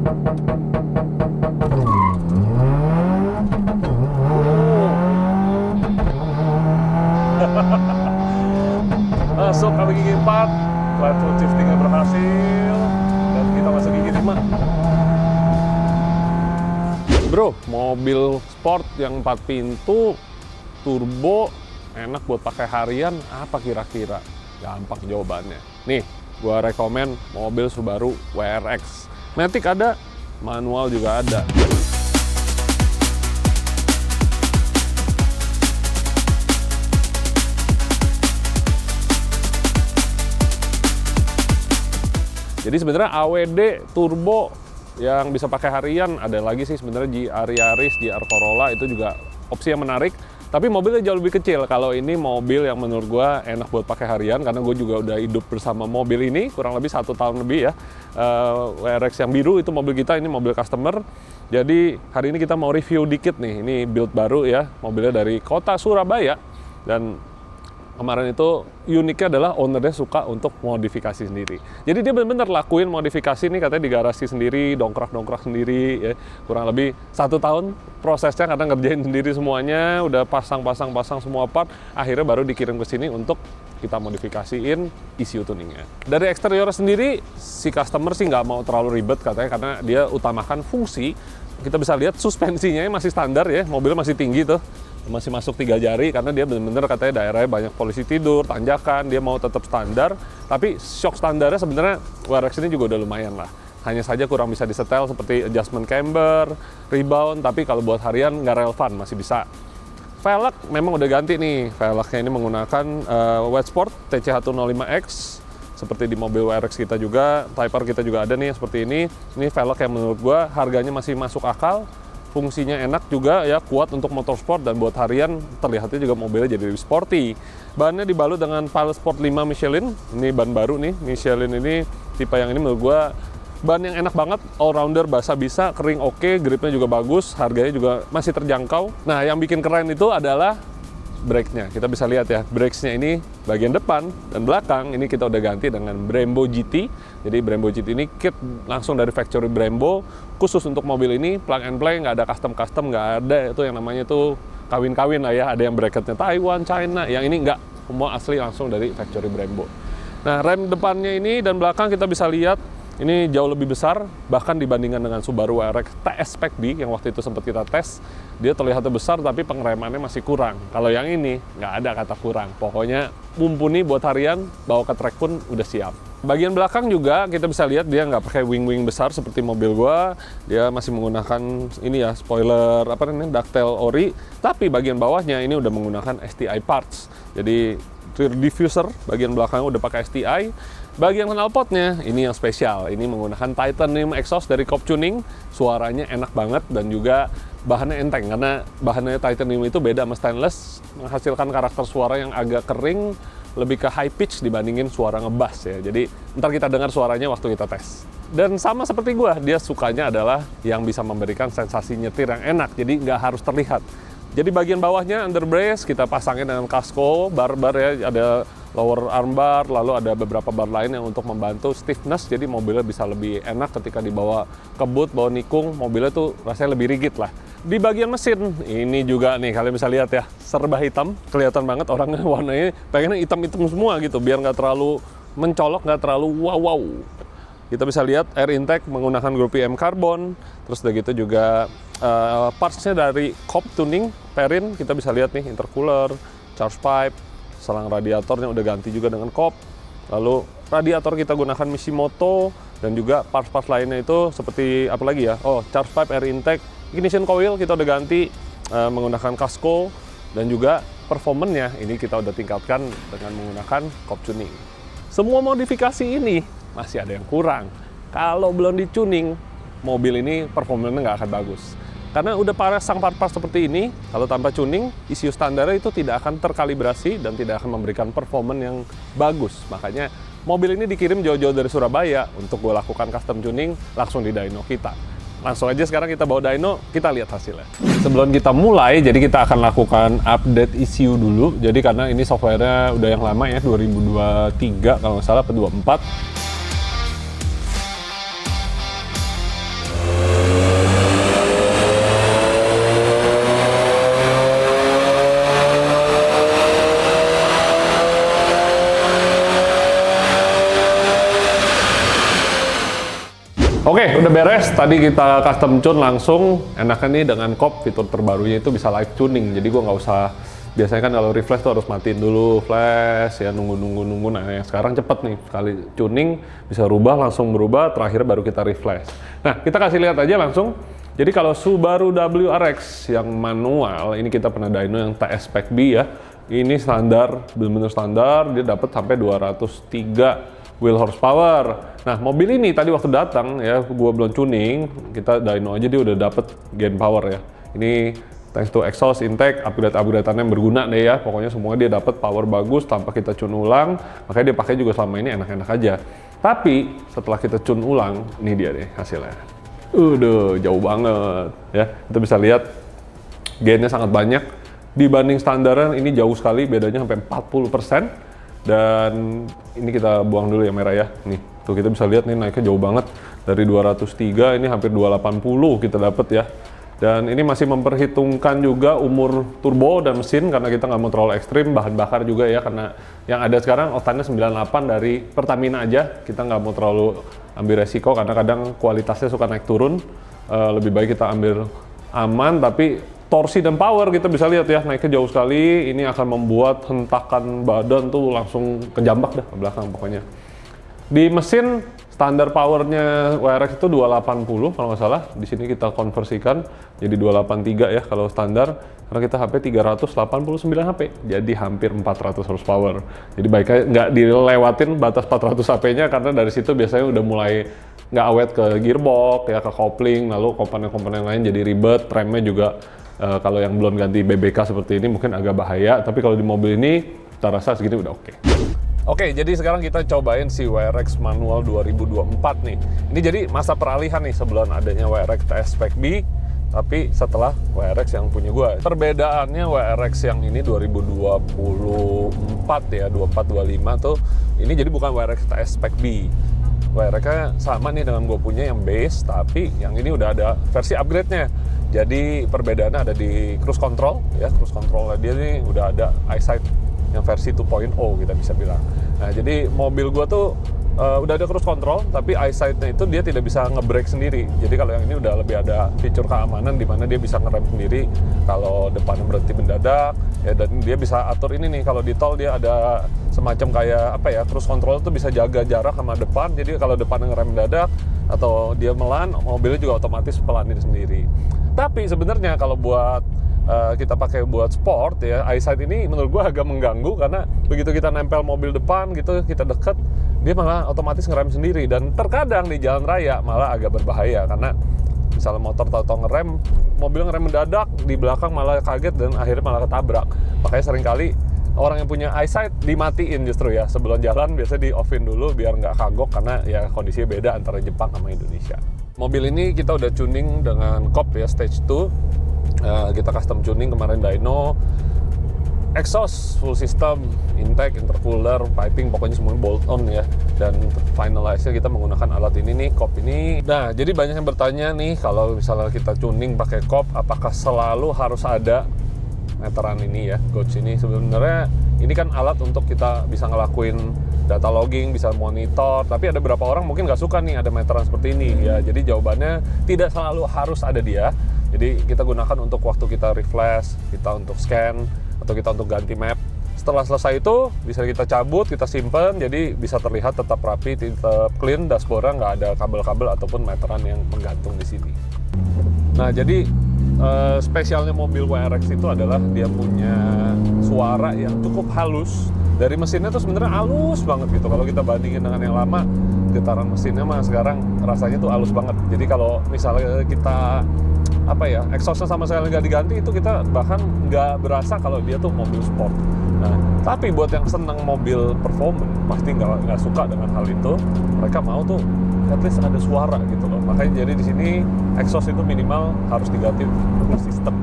Masuk ke gigi 4, flat foot shiftingnya berhasil, dan kita masuk gigi 5. Bro, mobil sport yang 4 pintu, turbo, enak buat pakai harian, apa kira-kira? Gampang jawabannya. Nih, gua rekomen mobil Subaru WRX. Matic ada, manual juga ada. Jadi sebenarnya AWD turbo yang bisa pakai harian, ada lagi sih sebenarnya GR Yaris, GR Corolla, itu juga opsi yang menarik. Tapi mobilnya jauh lebih kecil. Kalau ini mobil yang menurut gue enak buat pakai harian, karena gue juga udah hidup bersama mobil ini kurang lebih 1 tahun lebih ya. WRX yang biru itu mobil kita, ini mobil customer. Jadi hari ini kita mau review dikit nih. Ini build baru ya, mobilnya dari kota Surabaya. Dan kemarin itu uniknya adalah ownernya suka untuk modifikasi sendiri. Jadi dia benar-benar lakuin modifikasi nih, katanya di garasi sendiri, dongkrak-dongkrak sendiri ya. Kurang lebih 1 tahun prosesnya karena ngerjain sendiri semuanya, udah pasang semua part, akhirnya baru dikirim ke sini untuk kita modifikasiin ECU tuningnya. Dari eksterior sendiri, si customer sih nggak mau terlalu ribet katanya, karena dia utamakan fungsi. Kita bisa lihat suspensinya masih standar ya, mobilnya masih tinggi tuh. Masih masuk 3 jari karena dia benar-benar katanya daerahnya banyak polisi tidur, tanjakan, dia mau tetap standar. Tapi shock standarnya sebenarnya WRX ini juga udah lumayan lah. Hanya saja kurang bisa disetel seperti adjustment camber, rebound, tapi kalau buat harian nggak relevan, masih bisa. Velg memang udah ganti nih, velgnya ini menggunakan Wet Sport TC105X. Seperti di mobil WRX kita juga, Type R kita juga ada nih seperti ini. Ini velg yang menurut gua harganya masih masuk akal. Fungsinya enak juga ya, kuat untuk motorsport, dan buat harian terlihatnya juga mobilnya jadi lebih sporty. Bannya dibalut dengan Pilot Sport 5 Michelin, ini ban baru nih, Michelin ini tipe yang ini menurut gua ban yang enak banget, all-rounder, basah bisa, kering oke, gripnya juga bagus, harganya juga masih terjangkau. Nah yang bikin keren itu adalah brake-nya. Kita bisa lihat ya, brakes-nya ini bagian depan dan belakang ini kita udah ganti dengan Brembo GT. Jadi Brembo GT ini kit langsung dari factory Brembo, khusus untuk mobil ini, plug and play, nggak ada custom, nggak ada itu yang namanya tuh kawin-kawin lah ya. Ada yang bracketnya Taiwan, China, yang ini nggak, semua asli langsung dari factory Brembo. Nah rem depannya ini dan belakang kita bisa lihat ini jauh lebih besar, bahkan dibandingkan dengan Subaru WRX TS Spec B yang waktu itu sempat kita tes. Dia terlihatnya besar tapi pengeremannya masih kurang. Kalau yang ini nggak ada kata kurang, pokoknya mumpuni buat harian, bawa ke track pun udah siap. Bagian belakang juga kita bisa lihat dia nggak pakai wing-wing besar seperti mobil gua. Dia masih menggunakan ini ya, spoiler apa namanya, ductile ori. Tapi bagian bawahnya ini udah menggunakan STI parts. Jadi rear diffuser bagian belakang udah pakai STI. Bagian knalpotnya ini yang spesial. Ini menggunakan titanium exhaust dari Cop Tuning. Suaranya enak banget dan juga bahannya enteng karena bahannya titanium itu beda sama stainless, menghasilkan karakter suara yang agak kering, lebih ke high pitch dibandingin suara ngebass ya. Jadi ntar kita dengar suaranya waktu kita tes. Dan sama seperti gua, dia sukanya adalah yang bisa memberikan sensasi nyetir yang enak, jadi nggak harus terlihat. Jadi bagian bawahnya under brace kita pasangin dengan kasko, bar-bar ya, ada lower armbar, lalu ada beberapa bar lain yang untuk membantu stiffness, jadi mobilnya bisa lebih enak ketika dibawa kebut, bawa nikung, mobilnya tuh rasanya lebih rigid lah. Di bagian mesin, ini juga nih kalian bisa lihat ya, serba hitam, kelihatan banget orangnya warnanya pengennya hitam-hitam semua gitu, biar nggak terlalu mencolok, nggak terlalu wow-wow. Kita bisa lihat air intake menggunakan grup PM karbon, terus udah gitu juga partsnya dari Cop Tuning, Perrin, kita bisa lihat nih intercooler, charge pipe, selang radiatornya udah ganti juga dengan Cop. Lalu radiator kita gunakan Mishimoto, dan juga parts-parts lainnya itu seperti apa lagi ya? Oh, charge pipe, air intake, ignition coil kita udah ganti menggunakan Casco, dan juga performanya ini kita udah tingkatkan dengan menggunakan Cop Tuning. Semua modifikasi ini masih ada yang kurang. Kalau belum di-tuning, mobil ini performanya nggak akan bagus. Karena udah pasang part-part seperti ini, kalau tanpa tuning, ECU standarnya itu tidak akan terkalibrasi dan tidak akan memberikan performance yang bagus. Makanya mobil ini dikirim jauh-jauh dari Surabaya untuk gue lakukan custom tuning langsung di dyno kita. Langsung aja sekarang kita bawa dyno, kita lihat hasilnya. Sebelum kita mulai, jadi kita akan lakukan update ECU dulu. Jadi karena ini software-nya udah yang lama ya, 2023 kalau nggak salah, atau 24. Oke, udah beres. Tadi kita custom tune langsung. Enaknya nih dengan COP, fitur terbarunya itu bisa live tuning. Jadi gua nggak usah, biasanya kan kalau refresh tuh harus matiin dulu flash, ya nunggu. Nah, yang sekarang cepet nih, sekali tuning bisa rubah, langsung berubah, terakhir baru kita refresh. Nah, kita kasih lihat aja langsung. Jadi kalau Subaru WRX yang manual, ini kita pernah dyno yang TS Spec B ya. Ini standar, benar-benar standar, dia dapat sampai 203 wheel horsepower. Nah, mobil ini tadi waktu datang ya, gua belum tuning, kita dyno aja dia udah dapet gain power ya. Ini thanks to exhaust, intake, upgrade-upgradeannya yang berguna deh ya. Pokoknya semuanya dia dapat power bagus tanpa kita tune ulang. Makanya dia pakai juga selama ini enak-enak aja. Tapi setelah kita tune ulang, ini dia deh hasilnya. Udah jauh banget ya. Kita bisa lihat gainnya sangat banyak. Dibanding standaran ini jauh sekali, bedanya sampai 40%. Dan ini kita buang dulu ya merah ya. Nih, tuh kita bisa lihat nih naiknya jauh banget. Dari 203 ini hampir 280 kita dapat ya. Dan ini masih memperhitungkan juga umur turbo dan mesin karena kita nggak mau terlalu ekstrim, bahan bakar juga ya, karena yang ada sekarang oktannya 98 dari Pertamina aja. Kita nggak mau terlalu ambil resiko karena kadang kualitasnya suka naik turun. Lebih baik kita ambil aman, tapi torsi dan power kita bisa lihat ya, naiknya jauh sekali. Ini akan membuat hentakan badan tuh langsung kejambak dah ke belakang pokoknya. Di mesin standar powernya WRX itu 280 kalau nggak salah. Di sini kita konversikan jadi 283 ya kalau standar. Karena kita HP 389 HP, jadi hampir 400 horsepower. Jadi baiknya nggak dilewatin batas 400 HP-nya karena dari situ biasanya udah mulai nggak awet ke gearbox ya, ke kopling, lalu komponen-komponen lain jadi ribet. Remnya juga kalau yang belum ganti BBK seperti ini mungkin agak bahaya, tapi kalau di mobil ini kita rasa segini udah oke. Oke, jadi sekarang kita cobain si WRX manual 2024 nih. Ini jadi masa peralihan nih sebelum adanya WRX TS Spec B, tapi setelah WRX yang punya gua. Perbedaannya WRX yang ini 2024 ya, 24-25 tuh, ini jadi bukan WRX TS Spec B. WRX-nya sama nih dengan gue punya yang base, tapi yang ini udah ada versi upgrade-nya. Jadi perbedaannya ada di cruise control ya, cruise control dia nih udah ada EyeSight yang versi 2.0 kita bisa bilang. Nah, jadi mobil gue tuh udah ada cruise control, tapi EyeSight-nya itu dia tidak bisa nge-brake sendiri. Jadi kalau yang ini udah lebih ada fitur keamanan di mana dia bisa ngerem sendiri kalau depannya berhenti mendadak ya, dan dia bisa atur ini nih, kalau di tol dia ada semacam kayak apa ya, cruise control tuh bisa jaga jarak sama depan. Jadi kalau depannya ngerem mendadak atau dia melan, mobilnya juga otomatis pelanin sendiri. Tapi sebenarnya kalau buat kita pakai buat sport ya, EyeSight ini menurut gua agak mengganggu karena begitu kita nempel mobil depan gitu, kita deket, dia malah otomatis ngerem sendiri, dan terkadang di jalan raya malah agak berbahaya karena misalnya motor tahu-tahu ngerem, mobil ngerem mendadak, di belakang malah kaget dan akhirnya malah ketabrak. Makanya seringkali orang yang punya EyeSight dimatiin justru ya, sebelum jalan biasanya di offin dulu biar nggak kagok karena ya kondisinya beda antara Jepang sama Indonesia. Mobil ini kita udah tuning dengan COP ya, stage 2. Kita custom tuning kemarin dyno, exhaust full system, intake, intercooler, piping, pokoknya semuanya bolt on ya. Dan finalize-nya kita menggunakan alat ini nih, COP ini. Nah, jadi banyak yang bertanya nih, kalau misalnya kita tuning pakai COP, apakah selalu harus ada meteran ini ya, gauge ini? Sebenarnya ini kan alat untuk kita bisa ngelakuin data logging, bisa monitor, tapi ada beberapa orang mungkin nggak suka nih ada meteran seperti ini ya. Jadi jawabannya tidak selalu harus ada dia. Jadi kita gunakan untuk waktu kita refresh, kita untuk scan, atau kita untuk ganti map. Setelah selesai itu bisa kita cabut, kita simpen, jadi bisa terlihat tetap rapi, tetap clean, dashboardnya nggak ada kabel-kabel ataupun meteran yang menggantung di sini. Nah, jadi spesialnya mobil WRX itu adalah dia punya suara yang cukup halus. Dari mesinnya tuh sebenarnya halus banget gitu. Kalau kita bandingin dengan yang lama, getaran mesinnya mah sekarang rasanya tuh halus banget. Jadi kalau misalnya kita exhaustnya sama sekali nggak diganti, itu kita bahkan nggak berasa kalau dia tuh mobil sport. Nah, tapi buat yang senang mobil performance pasti nggak suka dengan hal itu. Mereka mau tuh at least ada suara gitu loh. Makanya jadi di sini exhaust itu minimal harus diganti full system.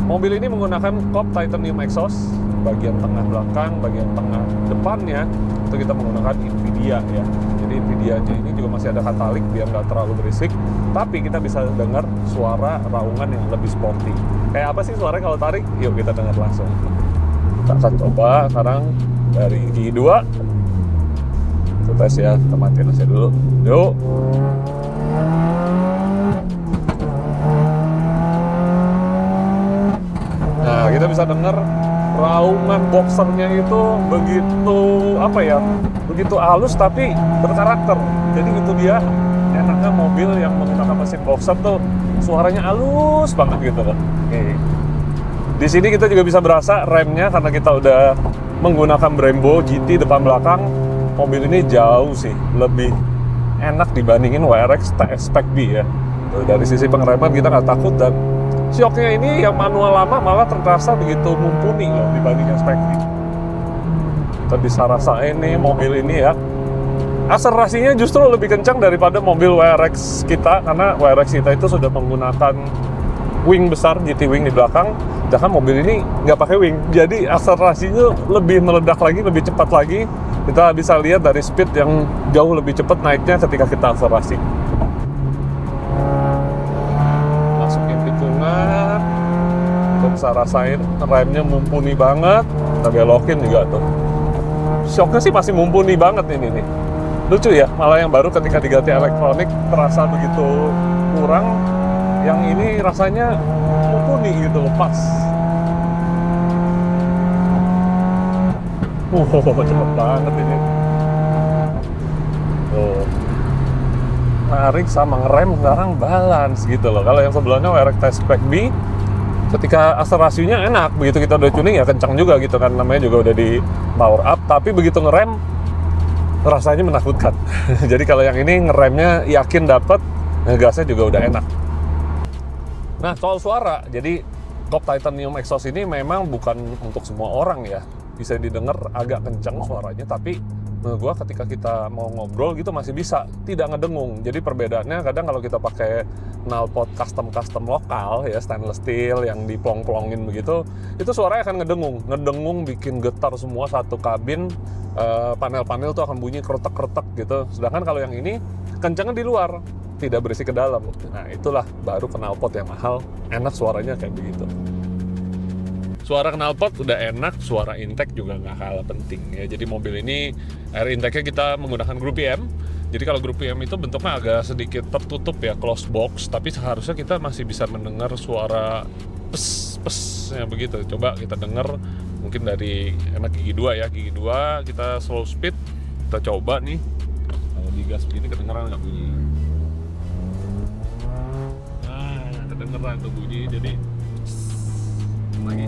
Mobil ini menggunakan COP titanium exhaust, bagian tengah belakang, bagian tengah depannya itu kita menggunakan Nvidia ya. Jadi Nvidia-nya ini juga masih ada katalik biar nggak terlalu berisik, tapi kita bisa dengar suara raungan yang lebih sporty. Kayak apa sih suaranya kalau tarik? Yuk kita dengar langsung. Kita akan coba sekarang dari gigi 2. Kita tes ya, kita matiin aja dulu. Yuk. bisa denger raungan boxernya itu begitu begitu halus tapi berkarakter. Jadi itu dia enaknya mobil yang menggunakan mesin boxer tuh, suaranya halus banget gitu loh. Di sini kita juga bisa berasa remnya karena kita udah menggunakan Brembo GT depan belakang. Mobil ini jauh sih lebih enak dibandingin WRX TS Spec B ya. Dari sisi pengereman kita nggak takut, dan shocknya ini yang manual lama malah terasa begitu mumpuni loh dibandingin Spec B. Kita bisa rasain nih mobil ini ya, akselerasinya justru lebih kencang daripada mobil WRX kita, karena WRX kita itu sudah menggunakan wing besar, GT wing di belakang. Sedangkan mobil ini nggak pakai wing, jadi akselerasinya lebih meledak lagi, lebih cepat lagi. Kita bisa lihat dari speed yang jauh lebih cepat naiknya ketika kita akselerasi. Masukin tikungan, kita bisa rasain remnya mumpuni banget. Kita belokin juga tuh, shocknya sih masih mumpuni banget ini nih. Lucu ya, malah yang baru ketika diganti elektronik terasa begitu kurang, yang ini rasanya mumpuni gitu, lepas. Cepet banget ini. Tuh, narik sama ngerem sekarang balance gitu loh. Kalau yang sebelumnya WRX TS Spec B, ketika akselerasinya enak, begitu kita udah tuning ya kencang juga gitu kan, namanya juga udah di power up. Tapi begitu ngerem rasanya menakutkan. Jadi kalau yang ini ngeremnya yakin dapet, ngegasnya juga udah enak. Nah, soal suara, jadi Top Titanium Exhaust ini memang bukan untuk semua orang ya. Bisa didengar agak kencang suaranya, tapi menurut gua ketika kita mau ngobrol gitu masih bisa, tidak ngedengung. Jadi perbedaannya kadang kalau kita pakai knalpot custom lokal ya, stainless steel yang diplong-plongin begitu, itu suaranya akan ngedengung bikin getar semua satu kabin. Panel-panel tuh akan bunyi kretek-kretek gitu. Sedangkan kalau yang ini kencangnya di luar, tidak berisik ke dalam. Nah, itulah baru knalpot yang mahal, enak suaranya kayak begitu. Suara knalpot udah enak, suara intake juga nggak kalah penting ya. Jadi mobil ini air intake-nya kita menggunakan Group PM. Jadi kalau Group PM itu bentuknya agak sedikit tertutup ya, close box, tapi seharusnya kita masih bisa mendengar suara pes-pesnya begitu. Coba kita dengar mungkin dari enak gigi 2 ya. Gigi 2 kita slow speed, kita coba nih. Kalau digas begini kedengeran nggak bunyi? Nah, kedengeran tuh bunyi, jadi lagi.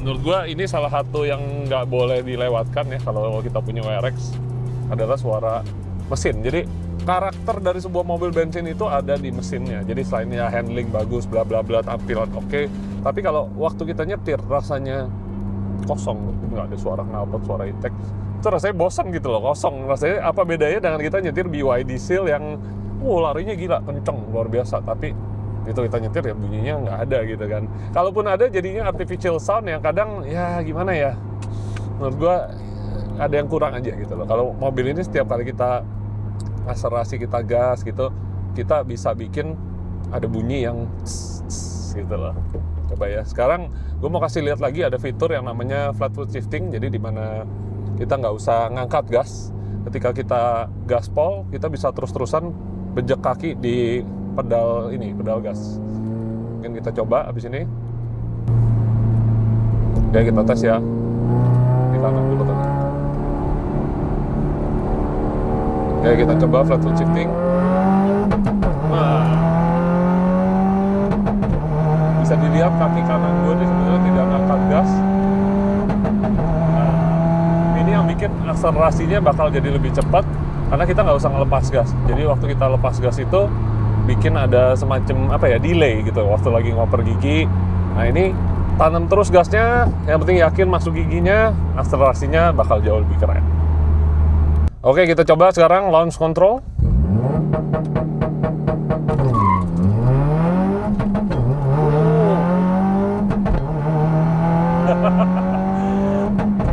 Menurut gua ini salah satu yang nggak boleh dilewatkan ya kalau kita punya WRX adalah suara mesin. Jadi karakter dari sebuah mobil bensin itu ada di mesinnya. Jadi selain ya handling bagus, bla bla bla, tampilan oke, tapi kalau waktu kita nyetir rasanya kosong, nggak ada suara knalpot, suara intake, itu rasanya bosan gitu loh, kosong. Rasanya apa bedanya dengan kita nyetir BYD Seal yang larinya gila, kenceng, luar biasa, tapi itu kita nyetir ya bunyinya nggak ada gitu kan. Kalaupun ada jadinya artificial sound yang kadang ya gimana ya, menurut gua ada yang kurang aja gitu loh. Kalau mobil ini setiap kali kita akselerasi, kita gas gitu, kita bisa bikin ada bunyi yang gitu loh. Coba ya, sekarang gue mau kasih lihat lagi ada fitur yang namanya flat foot shifting. Jadi dimana kita nggak usah ngangkat gas, ketika kita gaspol kita bisa terus-terusan bejek kaki di pedal ini, pedal gas. Mungkin kita coba abis ini. Oke, kita tes ya. Di kanan dulu tadi. Oke, kita coba flat foot shifting. Nah, bisa dilihat kaki kanan gue ini sebenarnya tidak ngangkat gas. Nah, ini yang bikin akselerasinya bakal jadi lebih cepat karena kita nggak usah ngelepas gas. Jadi waktu kita lepas gas itu bikin ada semacam delay gitu waktu lagi ngoper gigi. Nah, ini tanam terus gasnya, yang penting yakin masuk giginya, akselerasinya bakal jauh lebih keren. Oke, kita coba sekarang launch control.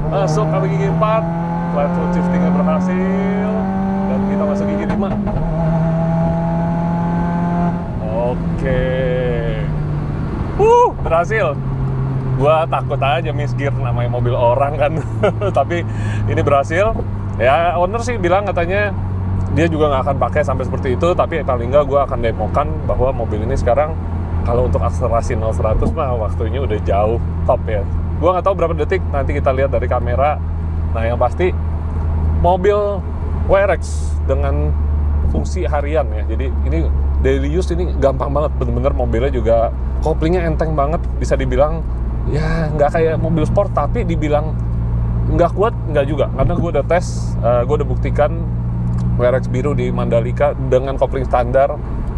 Masuk ke gigi 4, flat foot shifting-nya berhasil, dan kita masuk gigi 5. Oke, berhasil. Gua takut aja miss gear, namanya mobil orang kan. Tapi ini berhasil. Ya, owner sih bilang katanya dia juga nggak akan pakai sampai seperti itu. Tapi paling nggak gua akan demokan bahwa mobil ini sekarang kalau untuk akselerasi 0-100 mah waktunya udah jauh top ya. Gua nggak tahu berapa detik, nanti kita lihat dari kamera. Nah yang pasti mobil WRX dengan fungsi harian ya. Jadi ini daily use ini gampang banget, bener-bener mobilnya juga koplingnya enteng banget, bisa dibilang ya nggak kayak mobil sport, tapi dibilang nggak kuat nggak juga, karena gue udah tes, gue udah buktikan WRX biru di Mandalika dengan kopling standar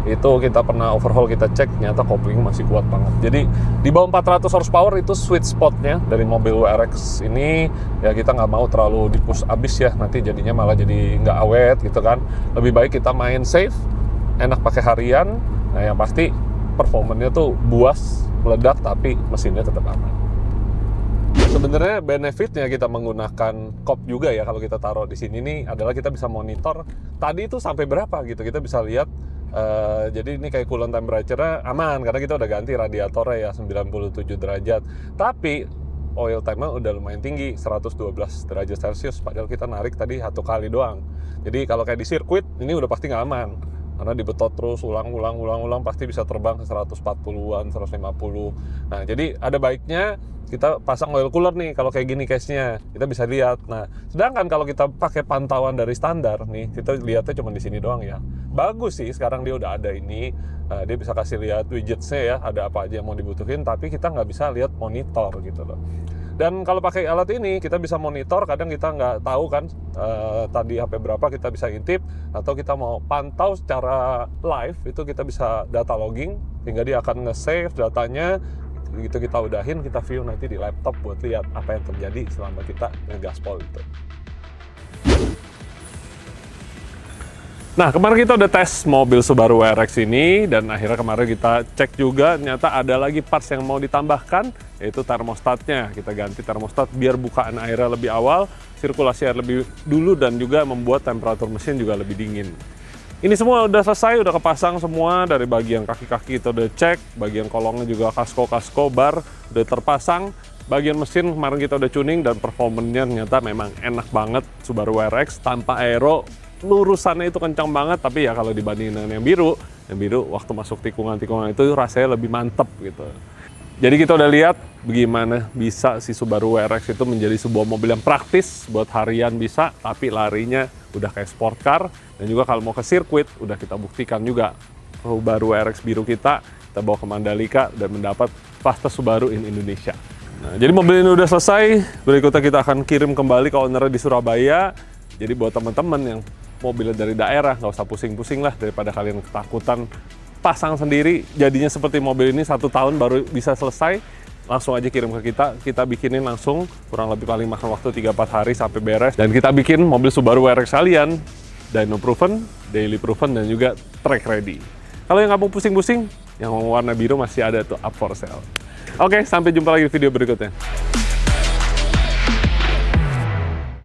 itu kita pernah overhaul, kita cek, ternyata kopling masih kuat banget. Jadi di bawah 400 horsepower itu sweet spotnya dari mobil WRX ini. Ya kita nggak mau terlalu di-push abis ya, nanti jadinya malah jadi nggak awet gitu kan. Lebih baik kita main safe, enak pakai harian. Nah yang pasti performanya tuh buas, meledak, tapi mesinnya tetap aman. Sebenarnya benefitnya kita menggunakan kop juga ya, kalau kita taruh di sini nih adalah kita bisa monitor tadi itu sampai berapa gitu. Kita bisa lihat, jadi ini kayak coolant temperature-nya aman karena kita udah ganti radiatornya ya 97 derajat. Tapi oil time-nya udah lumayan tinggi, 112 derajat Celcius, padahal kita narik tadi 1 kali doang. Jadi kalau kayak di sirkuit ini udah pasti nggak aman, karena dibetot terus ulang pasti bisa terbang ke 140-an, 150. Nah jadi ada baiknya kita pasang oil cooler nih kalau kayak gini case-nya, kita bisa lihat. Nah sedangkan kalau kita pakai pantauan dari standar nih, kita lihatnya cuma di sini doang ya. Bagus sih sekarang dia udah ada ini, dia bisa kasih lihat widgets-nya ya, ada apa aja yang mau dibutuhin, tapi kita nggak bisa lihat monitor gitu loh. Dan kalau pakai alat ini kita bisa monitor, kadang kita nggak tahu kan tadi HP berapa, kita bisa intip, atau kita mau pantau secara live itu kita bisa data logging, sehingga dia akan nge-save datanya, gitu kita udahin, kita view nanti di laptop buat lihat apa yang terjadi selama kita ngegaspol itu. Nah kemarin kita udah tes mobil Subaru WRX ini, dan akhirnya kemarin kita cek juga ternyata ada lagi parts yang mau ditambahkan, yaitu termostatnya. Kita ganti termostat biar bukaan airnya lebih awal, sirkulasi air lebih dulu, dan juga membuat temperatur mesin juga lebih dingin. Ini semua udah selesai, udah kepasang semua, dari bagian kaki-kaki kita udah cek, bagian kolongnya juga kasko-kasko, bar udah terpasang, bagian mesin kemarin kita udah tuning, dan performanya ternyata memang enak banget Subaru WRX tanpa aero. Lurusannya itu kencang banget, tapi ya kalau dibandingin dengan yang biru waktu masuk tikungan-tikungan itu rasanya lebih mantep gitu. Jadi kita udah lihat bagaimana bisa si Subaru WRX itu menjadi sebuah mobil yang praktis, buat harian bisa, tapi larinya udah kayak sport car. Dan juga kalau mau ke sirkuit, udah kita buktikan juga Subaru WRX biru kita bawa ke Mandalika dan mendapat fastest Subaru in Indonesia. Nah, jadi mobil ini udah selesai, berikutnya kita akan kirim kembali ke owner di Surabaya. Jadi buat teman-teman yang mobilnya dari daerah, nggak usah pusing-pusing lah, daripada kalian ketakutan pasang sendiri, jadinya seperti mobil ini 1 tahun baru bisa selesai, langsung aja kirim ke kita bikinin langsung, kurang lebih paling makan waktu 3-4 hari sampai beres, dan kita bikin mobil Subaru WRX kalian dyno proven, daily proven, dan juga track ready. Kalau yang nggak mau pusing-pusing, yang warna biru masih ada tuh up for sale. Oke, sampai jumpa lagi di video berikutnya.